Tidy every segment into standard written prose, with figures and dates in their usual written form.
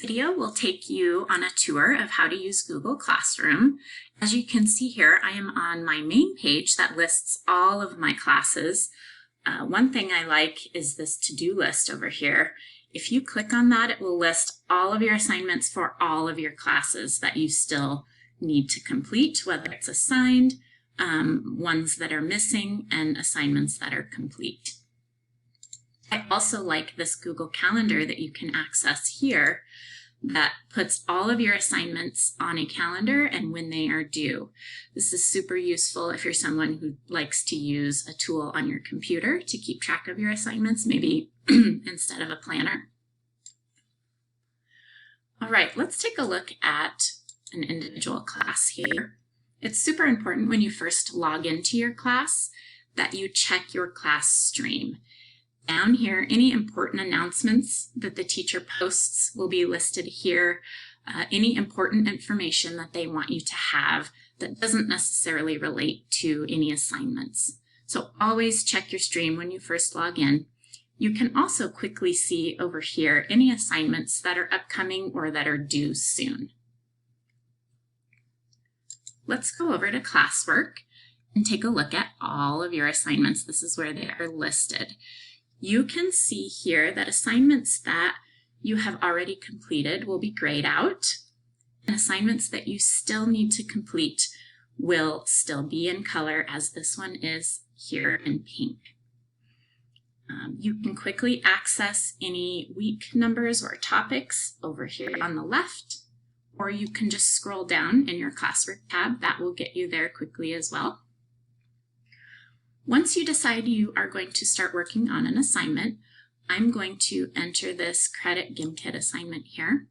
Video will take you on a tour of how to use Google Classroom. As you can see here, I am on my main page that lists all of my classes. One thing I like is this to-do list over here. If you click on that, it will list all of your assignments for all of your classes that you still need to complete, whether it's assigned, ones that are missing, and assignments that are complete. I also like this Google Calendar that you can access here that puts all of your assignments on a calendar and when they are due. This is super useful if you're someone who likes to use a tool on your computer to keep track of your assignments, maybe instead of a planner. All right, let's take a look at an individual class here. It's super important when you first log into your class that you check your class stream. Down here, any important announcements that the teacher posts will be listed here. Any important information that they want you to have that doesn't necessarily relate to any assignments. So always check your stream when you first log in. You can also quickly see over here any assignments that are upcoming or that are due soon. Let's go over to classwork and take a look at all of your assignments. This is where they are listed. You can see here that assignments that you have already completed will be grayed out, and assignments that you still need to complete will still be in color, as this one is here in pink. You can quickly access any week numbers or topics over here on the left, or you can just scroll down in your classwork tab. That will get you there quickly as well. Once you decide you are going to start working on an assignment, I'm going to enter this Credit GimKit assignment here.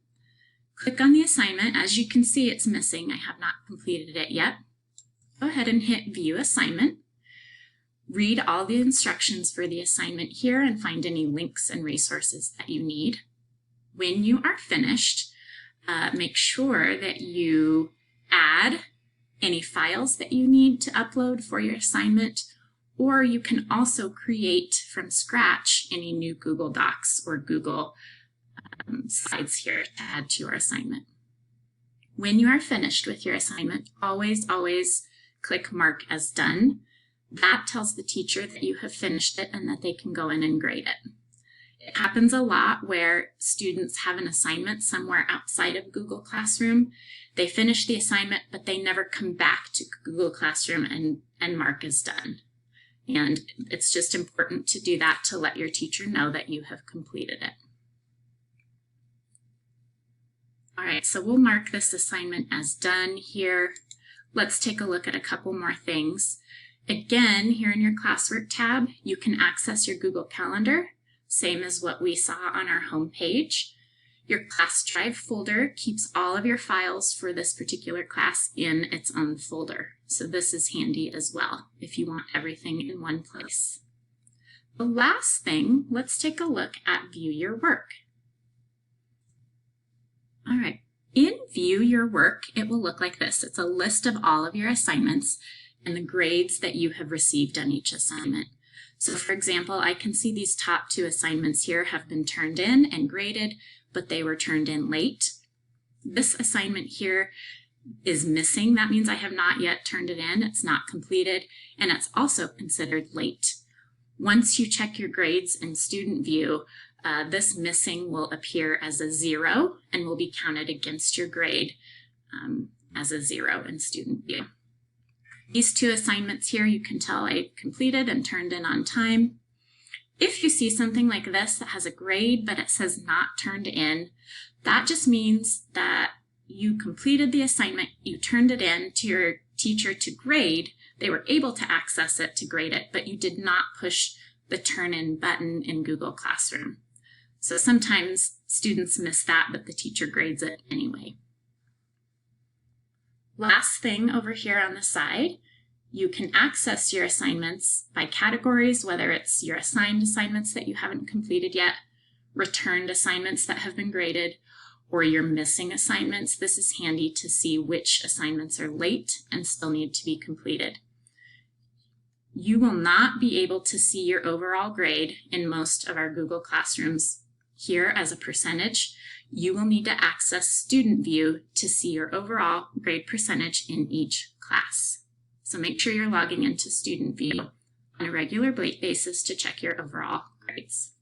Click on the assignment. As you can see, it's missing. I have not completed it yet. Go ahead and hit View Assignment. Read all the instructions for the assignment here and find any links and resources that you need. When you are finished, make sure that you add any files that you need to upload for your assignment, or you can also create from scratch any new Google Docs or Google slides here to add to your assignment. When you are finished with your assignment, always click Mark as Done. That tells the teacher that you have finished it and that they can go in and grade it. It happens a lot where students have an assignment somewhere outside of Google Classroom. They finish the assignment, but they never come back to Google Classroom and mark as done. And it's just important to do that to let your teacher know that you have completed it. All right, so we'll mark this assignment as done here. Let's take a look at a couple more things. Again, here in your classwork tab, you can access your Google Calendar, same as what we saw on our home page. Your class drive folder keeps all of your files for this particular class in its own folder. So this is handy as well if you want everything in one place. The last thing, let's take a look at View Your Work. All right, in View Your Work, it will look like this. It's a list of all of your assignments and the grades that you have received on each assignment. So for example, I can see these top two assignments here have been turned in and graded, but they were turned in late. This assignment here is missing. That means I have not yet turned it in. It's not completed, and it's also considered late. Once you check your grades in Student View, this missing will appear as a 0 and will be counted against your grade as a 0 in Student View. These two assignments here, you can tell I completed and turned in on time. If you see something like this that has a grade but it says not turned in, that just means that you completed the assignment, you turned it in to your teacher to grade, they were able to access it to grade it, but you did not push the turn in button in Google Classroom. So sometimes students miss that, but the teacher grades it anyway. Last thing over here on the side, you can access your assignments by categories, whether it's your assigned assignments that you haven't completed yet, returned assignments that have been graded, or your missing assignments. This is handy to see which assignments are late and still need to be completed. You will not be able to see your overall grade in most of our Google Classrooms here as a percentage, you will need to access Student View to see your overall grade percentage in each class. So make sure you're logging into Student View on a regular basis to check your overall grades.